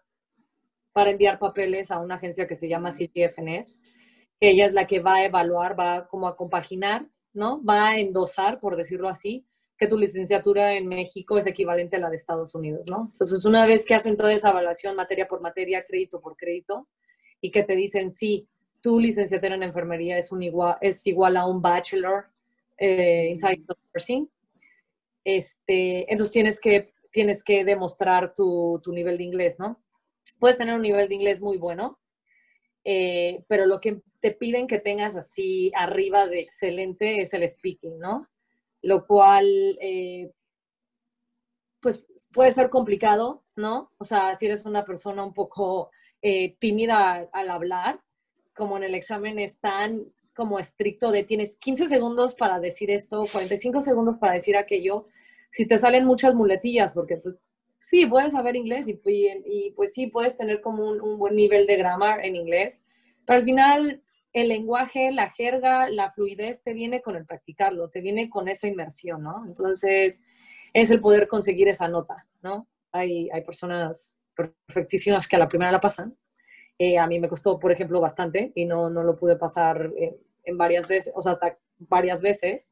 para enviar papeles a una agencia que se llama CGFNS, que ella es la que va a evaluar, va como a compaginar, ¿no? Va a endosar, por decirlo así, que tu licenciatura en México es equivalente a la de Estados Unidos, ¿no? Entonces, una vez que hacen toda esa evaluación materia por materia, crédito por crédito, y que te dicen, sí, tu licenciatura en enfermería es igual a un bachelor in science of nursing, entonces tienes que demostrar tu nivel de inglés, ¿no? Puedes tener un nivel de inglés muy bueno, pero lo que te piden que tengas así arriba de excelente es el speaking, ¿no? Lo cual, pues puede ser complicado, ¿no? O sea, si eres una persona un poco tímida al hablar, como en el examen es tan como estricto de tienes 15 segundos para decir esto, 45 segundos para decir aquello, si te salen muchas muletillas, porque pues sí, puedes saber inglés y pues sí, puedes tener como un buen nivel de grammar en inglés, pero al final el lenguaje, la jerga, la fluidez te viene con el practicarlo, te viene con esa inmersión, ¿no? Entonces, es el poder conseguir esa nota, ¿no? Hay personas perfectísimas que a la primera la pasan. A mí me costó, por ejemplo, bastante y no lo pude pasar en varias veces, o sea, hasta varias veces.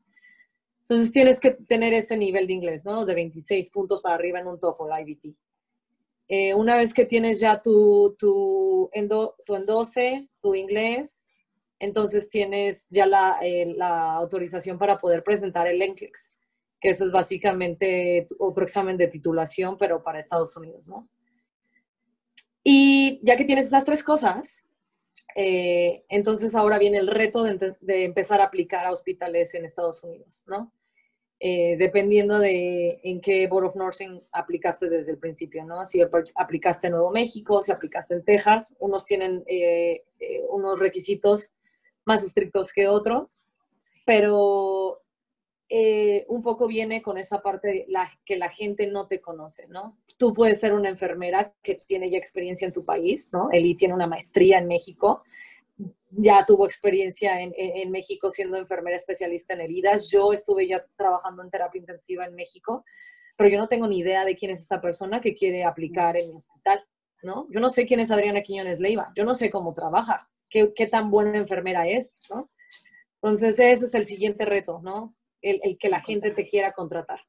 Entonces tienes que tener ese nivel de inglés, ¿no? De 26 puntos para arriba en un TOEFL IBT. Una vez que tienes ya tu endose, tu inglés, entonces tienes ya la autorización para poder presentar el NCLEX, que eso es básicamente otro examen de titulación, pero para Estados Unidos, ¿no? Y ya que tienes esas tres cosas, entonces ahora viene el reto de empezar a aplicar a hospitales en Estados Unidos, ¿no? Dependiendo de en qué Board of Nursing aplicaste desde el principio, ¿no? Si aplicaste en Nuevo México, si aplicaste en Texas, unos tienen unos requisitos más estrictos que otros, pero un poco viene con esa parte de que la gente no te conoce, ¿no? Tú puedes ser una enfermera que tiene ya experiencia en tu país, ¿no? Eli tiene una maestría en México, ya tuvo experiencia en México siendo enfermera especialista en heridas. Yo estuve ya trabajando en terapia intensiva en México, pero yo no tengo ni idea de quién es esta persona que quiere aplicar en mi hospital, ¿no? Yo no sé quién es Adriana Quiñones Leiva, yo no sé cómo trabaja, qué tan buena enfermera es, ¿no? Entonces ese es el siguiente reto, ¿no? El que la gente te quiera contratar.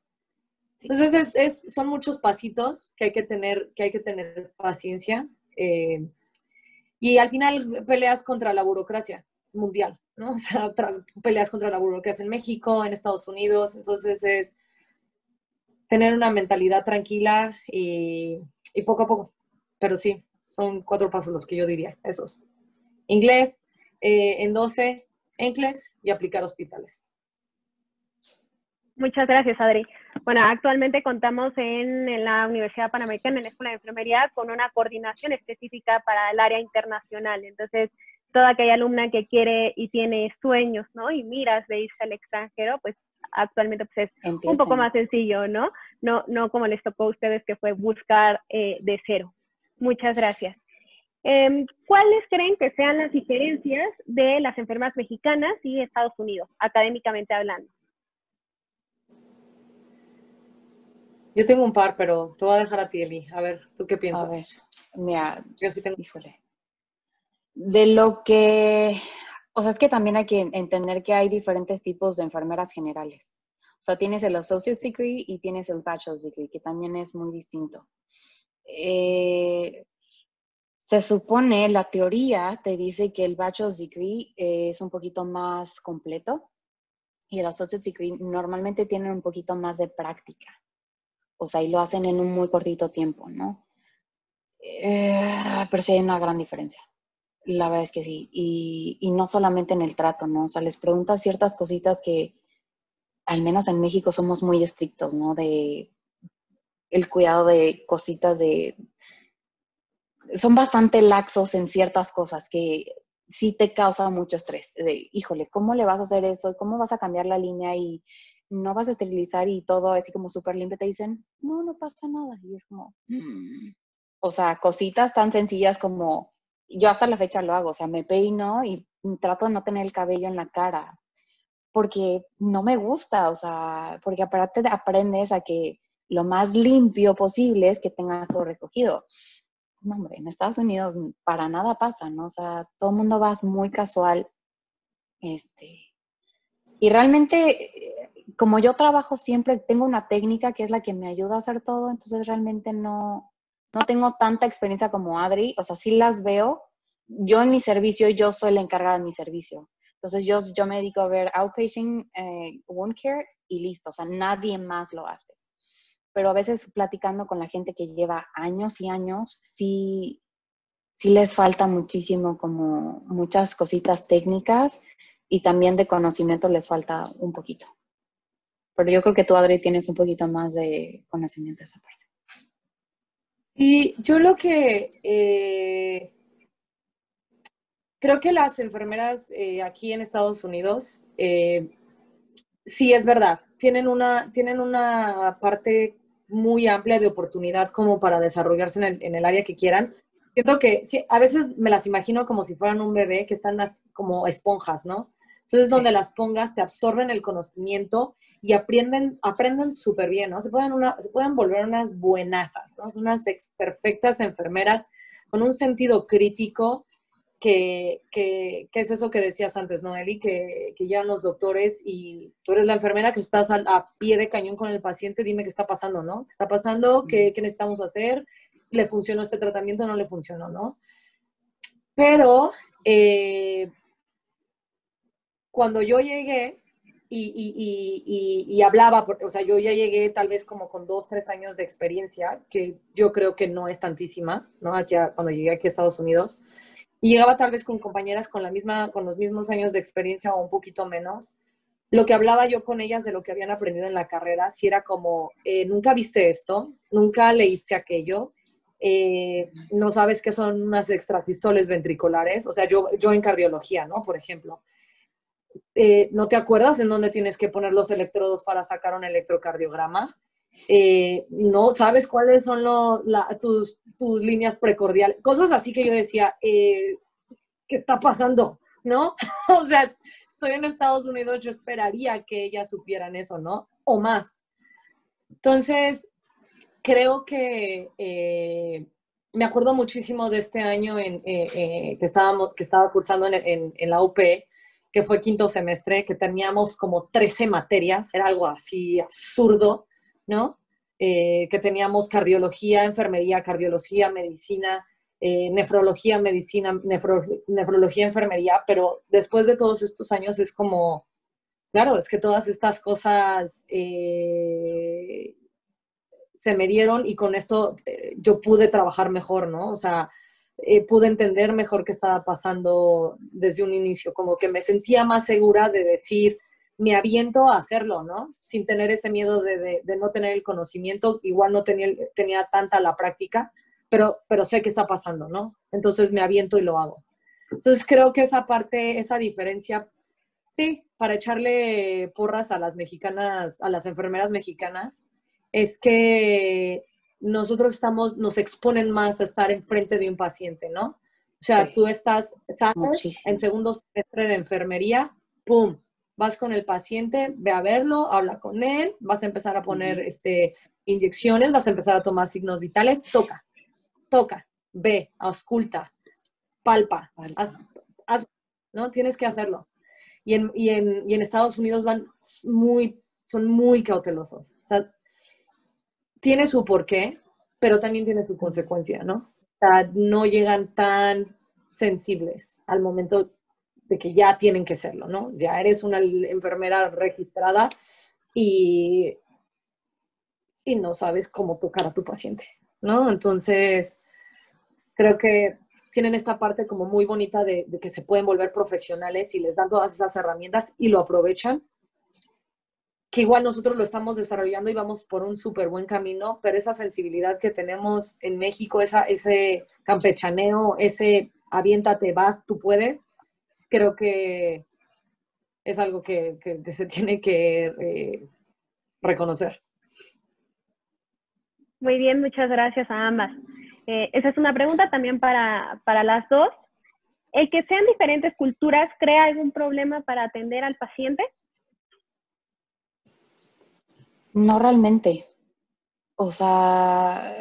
Entonces son muchos pasitos que hay que tener paciencia. Y al final peleas contra la burocracia mundial, ¿no? O sea, peleas contra la burocracia en México, en Estados Unidos. Entonces es tener una mentalidad tranquila y poco a poco. Pero sí, son 4 pasos los que yo diría, esos. Inglés, en 12, NCLEX y aplicar hospitales. Muchas gracias, Adri. Bueno, actualmente contamos en la Universidad Panamericana, en la Escuela de Enfermería, con una coordinación específica para el área internacional. Entonces, toda aquella alumna que quiere y tiene sueños, ¿no? Y miras de irse al extranjero, pues actualmente pues, es un poco más sencillo, ¿no? No como les tocó a ustedes, que fue buscar de cero. Muchas gracias. ¿Cuáles creen que sean las diferencias de las enfermeras mexicanas y Estados Unidos, académicamente hablando? Yo tengo un par, pero te voy a dejar a ti, Eli. A ver, ¿tú qué piensas? A ver, mira, yo sí tengo... híjole. De lo que, o sea, es que también hay que entender que hay diferentes tipos de enfermeras generales. O sea, tienes el Associate's Degree y tienes el Bachelor's Degree, que también es muy distinto. Se supone, la teoría te dice que el Bachelor's Degree es un poquito más completo y el Associate's Degree normalmente tiene un poquito más de práctica. O sea, y lo hacen en un muy cortito tiempo, ¿no? Pero sí hay una gran diferencia. La verdad es que sí. Y no solamente en el trato, ¿no? O sea, les preguntas ciertas cositas que, al menos en México, somos muy estrictos, ¿no? De el cuidado de cositas de... Son bastante laxos en ciertas cosas que sí te causa mucho estrés. De, híjole, ¿cómo le vas a hacer eso? ¿Cómo vas a cambiar la línea? Y no vas a esterilizar y todo así como súper limpio, te dicen, no, no pasa nada. Y es como, o sea, cositas tan sencillas como, yo hasta la fecha lo hago, o sea, me peino y trato de no tener el cabello en la cara, porque no me gusta, o sea, porque aparte aprendes a que lo más limpio posible es que tengas todo recogido. No, hombre, en Estados Unidos para nada pasa, ¿no? O sea, todo el mundo va muy casual, y realmente, como yo trabajo siempre, tengo una técnica que es la que me ayuda a hacer todo, entonces realmente no tengo tanta experiencia como Adri, o sea, sí las veo. Yo en mi servicio, yo soy la encargada de mi servicio. Entonces yo me dedico a ver outpatient wound care y listo, o sea, nadie más lo hace. Pero a veces platicando con la gente que lleva años y años, sí les falta muchísimo, como muchas cositas técnicas y también de conocimiento les falta un poquito. Pero yo creo que tú, Adri, tienes un poquito más de conocimiento de esa parte. Y yo lo que creo que las enfermeras aquí en Estados Unidos, sí es verdad, tienen una parte muy amplia de oportunidad como para desarrollarse en el área que quieran. Siento que sí, a veces me las imagino como si fueran un bebé que están como esponjas, ¿no? Entonces, donde las pongas, te absorben el conocimiento y aprenden súper bien, ¿no? Se pueden volver unas buenazas, ¿no? Son unas perfectas enfermeras con un sentido crítico que es eso que decías antes, ¿no, Eli? Que llegan los doctores y tú eres la enfermera que estás a pie de cañón con el paciente, dime qué está pasando, ¿no? ¿Qué está pasando? ¿Qué necesitamos hacer? ¿Le funcionó este tratamiento o no le funcionó, no? Pero cuando yo llegué y hablaba, o sea, yo ya llegué tal vez como con 2, 3 años de experiencia, que yo creo que no es tantísima, ¿no? Cuando llegué aquí a Estados Unidos. Y llegaba tal vez con compañeras con los mismos años de experiencia o un poquito menos. Lo que hablaba yo con ellas de lo que habían aprendido en la carrera, si era como, nunca viste esto, nunca leíste aquello, no sabes qué son unas extrasístoles ventriculares, o sea, yo en cardiología, ¿no? Por ejemplo, ¿no te acuerdas en dónde tienes que poner los electrodos para sacar un electrocardiograma? No sabes cuáles son tus líneas precordiales, cosas así que yo decía, ¿qué está pasando? ¿No? O sea, estoy en Estados Unidos, yo esperaría que ellas supieran eso, ¿no? O más. Entonces, creo que me acuerdo muchísimo de este año que estaba cursando en la UP, que fue quinto semestre, que teníamos como 13 materias, era algo así absurdo, ¿no? Que teníamos cardiología, enfermería, cardiología, medicina, nefrología, medicina, nefrología, enfermería, pero después de todos estos años es como, claro, es que todas estas cosas se me dieron y con esto yo pude trabajar mejor, ¿no? O sea, pude entender mejor qué estaba pasando desde un inicio, como que me sentía más segura de decir, me aviento a hacerlo, ¿no? Sin tener ese miedo de no tener el conocimiento, igual no tenía tanta la práctica, pero sé qué está pasando, ¿no? Entonces me aviento y lo hago. Entonces creo que esa parte, esa diferencia, sí, para echarle porras a las mexicanas, a las enfermeras mexicanas, es que nos exponen más a estar enfrente de un paciente, ¿no? O sea, tú sales en Muchísimo. segundo semestre de enfermería, ¡pum! Vas con el paciente, ve a verlo, habla con él, vas a empezar a poner inyecciones, vas a empezar a tomar signos vitales, toca, ve, ausculta, palpa, ¿no? Tienes que hacerlo. Y en Estados Unidos son muy cautelosos. O sea, tiene su porqué, pero también tiene su consecuencia, ¿no? O sea, no llegan tan sensibles al momento de que ya tienen que serlo, ¿no? Ya eres una enfermera registrada y, y no sabes cómo tocar a tu paciente, ¿no? Entonces, creo que tienen esta parte como muy bonita de que se pueden volver profesionales y les dan todas esas herramientas y lo aprovechan, que igual nosotros lo estamos desarrollando y vamos por un súper buen camino, pero esa sensibilidad que tenemos en México, ese campechaneo, ese aviéntate, vas, tú puedes, creo que es algo que se tiene que reconocer. Muy bien, muchas gracias a ambas. Esa es una pregunta también para las dos. ¿El que sean diferentes culturas crea algún problema para atender al paciente? No realmente. O sea,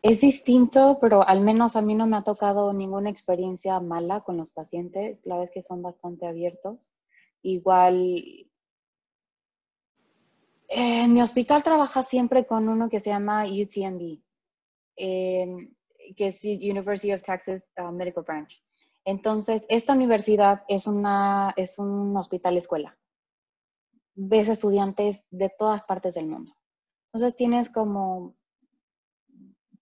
es distinto, pero al menos a mí no me ha tocado ninguna experiencia mala con los pacientes. La vez que son bastante abiertos. Igual, mi hospital trabaja siempre con uno que se llama UTMB, que es University of Texas Medical Branch. Entonces, esta universidad es un hospital escuela. Ves estudiantes de todas partes del mundo. Entonces tienes como,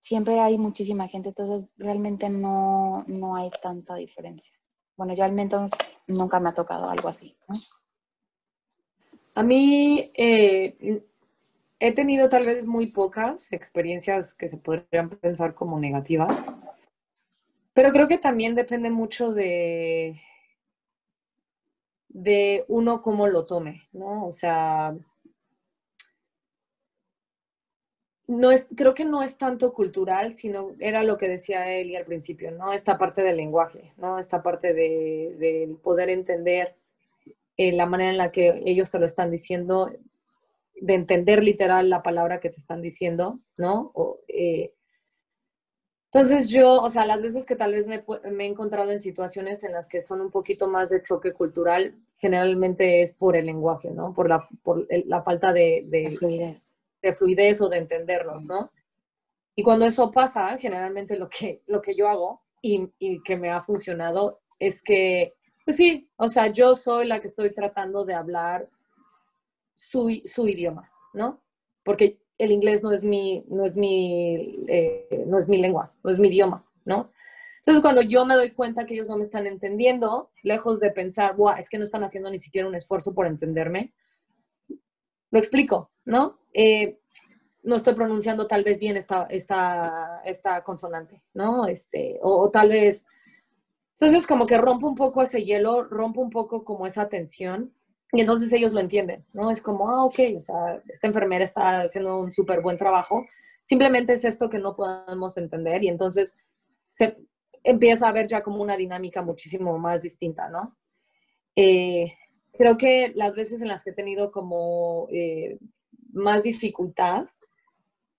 siempre hay muchísima gente, entonces realmente no hay tanta diferencia. Bueno, yo al menos nunca me ha tocado algo así, ¿no? A mí he tenido tal vez muy pocas experiencias que se podrían pensar como negativas, pero creo que también depende mucho de uno cómo lo tome, ¿no? O sea, creo que no es tanto cultural, sino era lo que decía Eli al principio, ¿no? Esta parte del lenguaje, ¿no? Esta parte de poder entender la manera en la que ellos te lo están diciendo, de entender literal la palabra que te están diciendo, ¿no? Entonces yo, o sea, las veces que tal vez me he encontrado en situaciones en las que son un poquito más de choque cultural, generalmente es por el lenguaje, ¿no? Por la falta De fluidez. de fluidez o de entendernos, ¿no? Y cuando eso pasa, generalmente lo que yo hago y que me ha funcionado es que, pues sí, o sea, yo soy la que estoy tratando de hablar su idioma, ¿no? Porque el inglés no es mi lengua, no es mi idioma, ¿no? Entonces, cuando yo me doy cuenta que ellos no me están entendiendo, lejos de pensar, wow, es que no están haciendo ni siquiera un esfuerzo por entenderme, lo explico, ¿no? No estoy pronunciando tal vez bien esta consonante, ¿no? O tal vez... Entonces, como que rompo un poco ese hielo, rompo un poco como esa tensión, y entonces ellos lo entienden, ¿no? Es como, ah, ok, o sea, esta enfermera está haciendo un súper buen trabajo, simplemente es esto que no podemos entender, y entonces se empieza a ver ya como una dinámica muchísimo más distinta, ¿no? Eh, Creo que las veces en las que he tenido como más dificultad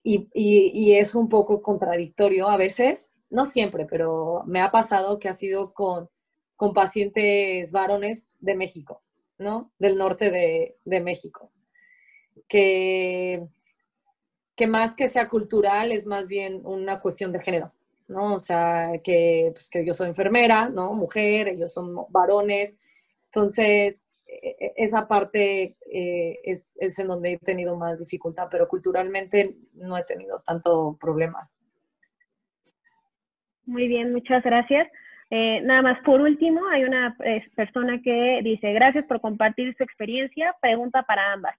y es un poco contradictorio a veces, no siempre, pero me ha pasado que ha sido con pacientes varones de México, ¿no? Del norte de México, que, que más que sea cultural es más bien una cuestión de género, ¿no? O sea, pues, que yo soy enfermera, ¿no? Mujer, ellos son varones, entonces esa parte es en donde he tenido más dificultad, pero culturalmente no he tenido tanto problema. Muy bien, muchas gracias. Nada más por último, hay una persona que dice, gracias por compartir su experiencia, pregunta para ambas.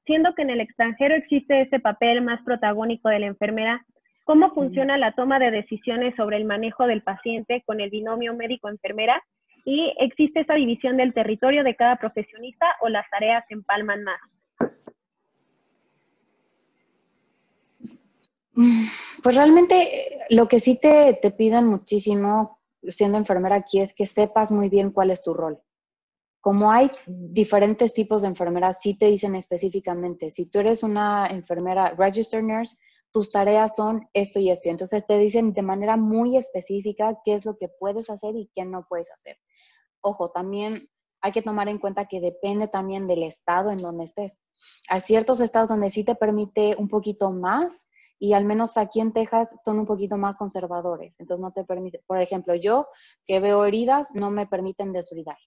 Siendo que en el extranjero existe este papel más protagónico de la enfermera, ¿cómo funciona la toma de decisiones sobre el manejo del paciente con el binomio médico-enfermera? ¿Y existe esa división del territorio de cada profesionista o las tareas se empalman más? Pues realmente lo que sí te piden muchísimo siendo enfermera aquí es que sepas muy bien cuál es tu rol. Como hay diferentes tipos de enfermeras, sí te dicen específicamente, si tú eres una enfermera registered nurse, tus tareas son esto y esto. Entonces te dicen de manera muy específica qué es lo que puedes hacer y qué no puedes hacer. Ojo, también hay que tomar en cuenta que depende también del estado en donde estés. Hay ciertos estados donde sí te permite un poquito más y al menos aquí en Texas son un poquito más conservadores. Entonces no te permite, por ejemplo, yo que veo heridas no me permiten desbridar.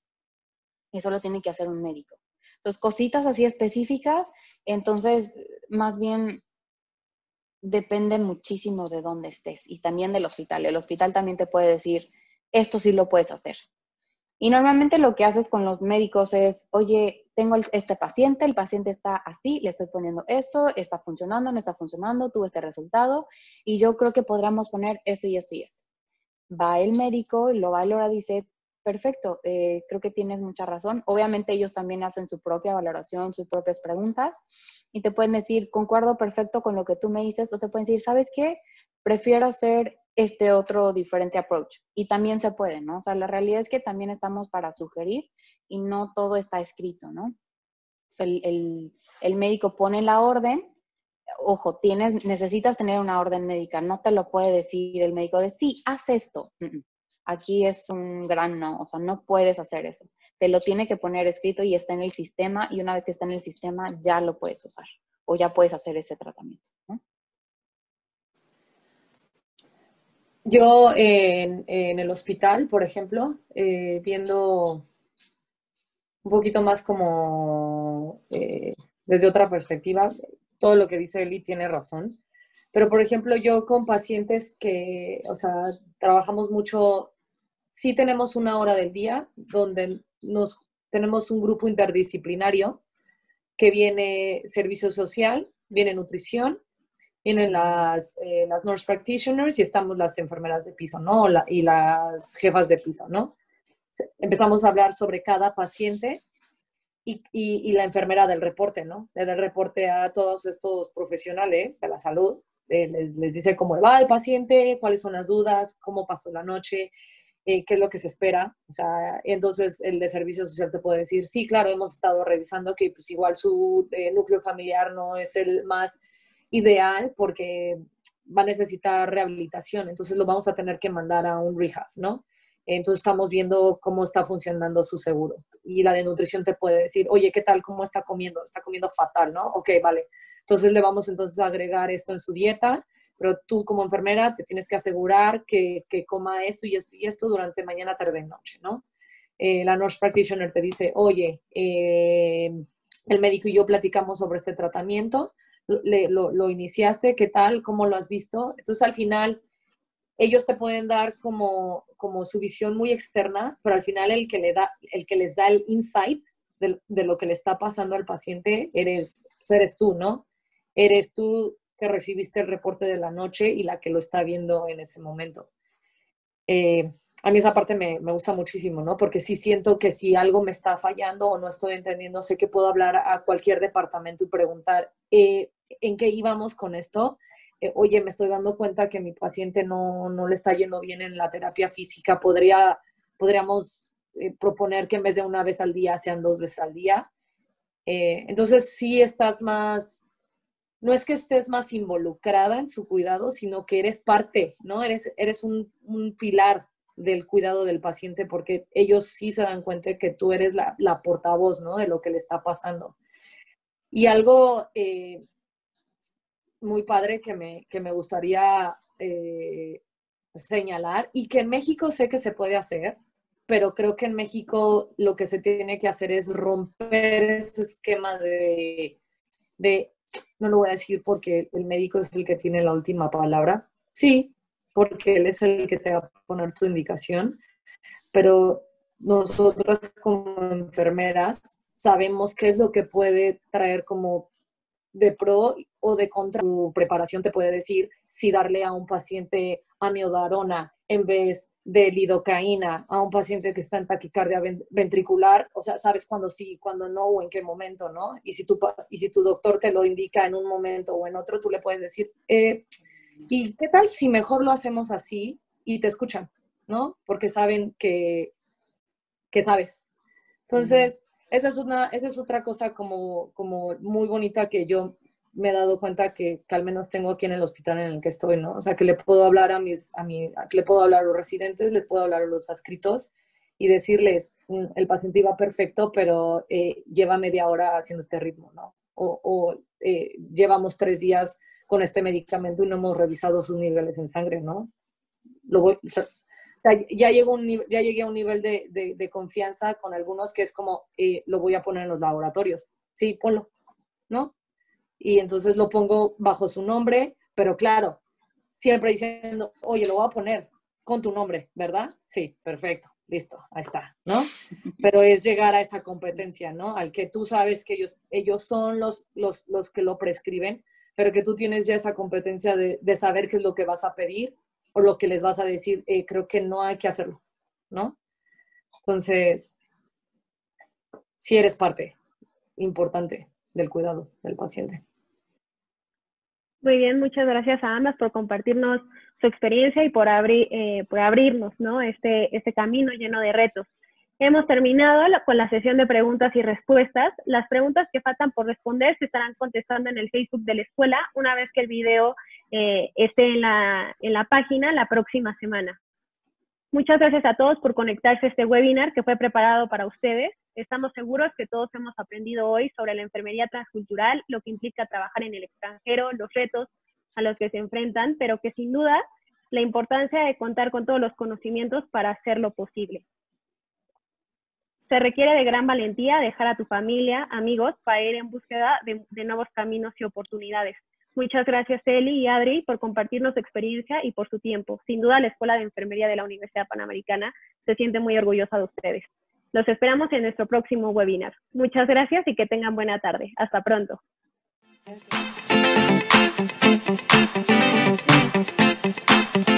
Eso lo tiene que hacer un médico. Entonces, cositas así específicas, entonces, más bien depende muchísimo de dónde estés y también del hospital. El hospital también te puede decir, esto sí lo puedes hacer. Y normalmente lo que haces con los médicos es, oye, tengo este paciente, el paciente está así, le estoy poniendo esto, está funcionando, no está funcionando, tuvo este resultado, y yo creo que podríamos poner esto y esto y esto. Va el médico, lo valora, dice, perfecto, creo que tienes mucha razón. Obviamente ellos también hacen su propia valoración, sus propias preguntas y te pueden decir, concuerdo perfecto con lo que tú me dices, o te pueden decir, ¿sabes qué? Prefiero hacer este otro diferente approach. Y también se puede, ¿no? O sea, la realidad es que también estamos para sugerir y no todo está escrito, ¿no? O sea, el médico pone la orden. Ojo, necesitas tener una orden médica, no te lo puede decir el médico de sí, haz esto. Aquí es un gran no, o sea, no puedes hacer eso. Te lo tiene que poner escrito y está en el sistema, y una vez que está en el sistema ya lo puedes usar o ya puedes hacer ese tratamiento, ¿no? Yo en el hospital, por ejemplo, viendo un poquito más como desde otra perspectiva, todo lo que dice Eli tiene razón. Pero, por ejemplo, yo con pacientes que, o sea, trabajamos mucho, sí tenemos una hora del día donde tenemos un grupo interdisciplinario que viene servicio social, viene nutrición, vienen las nurse practitioners y estamos las enfermeras de piso, ¿no? Y las jefas de piso, ¿no? Empezamos a hablar sobre cada paciente y la enfermera del reporte, ¿no? Le da el reporte a todos estos profesionales de la salud, les dice cómo va el paciente, cuáles son las dudas, cómo pasó la noche, qué es lo que se espera. O sea, entonces el de servicio social te puede decir, sí, claro, hemos estado revisando que pues igual su núcleo familiar no es el más ideal porque va a necesitar rehabilitación, entonces lo vamos a tener que mandar a un rehab, ¿no? Entonces estamos viendo cómo está funcionando su seguro. Y la de nutrición te puede decir, oye, ¿qué tal? ¿Cómo está comiendo? Está comiendo fatal, ¿no? Ok, vale. Entonces le vamos entonces a agregar esto en su dieta, pero tú como enfermera te tienes que asegurar que coma esto y esto y esto durante mañana, tarde y noche, ¿no? La nurse practitioner te dice, oye, el médico y yo platicamos sobre este tratamiento, lo iniciaste, ¿qué tal? ¿Cómo lo has visto? Entonces al final ellos te pueden dar como su visión muy externa, pero al final el que les da el insight de lo que le está pasando al paciente eres tú, ¿no? Eres tú que recibiste el reporte de la noche y la que lo está viendo en ese momento. A mí esa parte me gusta muchísimo, ¿no? Porque sí siento que si algo me está fallando o no estoy entendiendo, sé que puedo hablar a cualquier departamento y preguntar en qué íbamos con esto. Oye, me estoy dando cuenta que mi paciente no le está yendo bien en la terapia física. Podríamos proponer que en vez de una vez al día sean 2 veces al día. Entonces sí estás más, no es que estés más involucrada en su cuidado, sino que eres parte, ¿no? Eres un pilar del cuidado del paciente porque ellos sí se dan cuenta de que tú eres la portavoz, ¿no? De lo que le está pasando. Y algo muy padre que me gustaría señalar y que en México sé que se puede hacer, pero creo que en México lo que se tiene que hacer es romper ese esquema de no lo voy a decir porque el médico es el que tiene la última palabra. Sí, porque él es el que te va a poner tu indicación, pero nosotras como enfermeras sabemos qué es lo que puede traer como de pro o de contra. Tu preparación te puede decir si darle a un paciente amiodarona en vez de lidocaína a un paciente que está en taquicardia ventricular, o sea, sabes cuándo sí, cuándo no o en qué momento, ¿no? Y si tu doctor te lo indica en un momento o en otro, tú le puedes decir, ¿y qué tal si mejor lo hacemos así? Y te escuchan, ¿no? Porque saben que sabes. Entonces, esa es otra cosa como muy bonita que yo me he dado cuenta que al menos tengo aquí en el hospital en el que estoy, ¿no? O sea, que le puedo hablar le puedo hablar a los residentes, les puedo hablar a los adscritos y decirles, el paciente iba perfecto, pero lleva media hora haciendo este ritmo, ¿no? O llevamos 3 días con este medicamento y no hemos revisado sus niveles en sangre, ¿no? O sea, ya llegué a un nivel de confianza con algunos que es como, lo voy a poner en los laboratorios. Sí, ponlo, ¿no? Y entonces lo pongo bajo su nombre, pero claro, siempre diciendo, oye, lo voy a poner con tu nombre, ¿verdad? Sí, perfecto, listo, ahí está, ¿no? Pero es llegar a esa competencia, ¿no? Al que tú sabes que ellos son los que lo prescriben, pero que tú tienes ya esa competencia de saber qué es lo que vas a pedir o lo que les vas a decir, creo que no hay que hacerlo, ¿no? Entonces, sí eres parte importante del cuidado del paciente. Muy bien, muchas gracias a ambas por compartirnos su experiencia y por abrirnos, ¿no? este camino lleno de retos. Hemos terminado con la sesión de preguntas y respuestas. Las preguntas que faltan por responder se estarán contestando en el Facebook de la escuela una vez que el video esté en la página la próxima semana. Muchas gracias a todos por conectarse a este webinar que fue preparado para ustedes. Estamos seguros que todos hemos aprendido hoy sobre la enfermería transcultural, lo que implica trabajar en el extranjero, los retos a los que se enfrentan, pero que sin duda la importancia de contar con todos los conocimientos para hacerlo posible. Se requiere de gran valentía dejar a tu familia, amigos, para ir en búsqueda de nuevos caminos y oportunidades. Muchas gracias, Eli y Adri, por compartirnos su experiencia y por su tiempo. Sin duda, la Escuela de Enfermería de la Universidad Panamericana se siente muy orgullosa de ustedes. Los esperamos en nuestro próximo webinar. Muchas gracias y que tengan buena tarde. Hasta pronto. Gracias.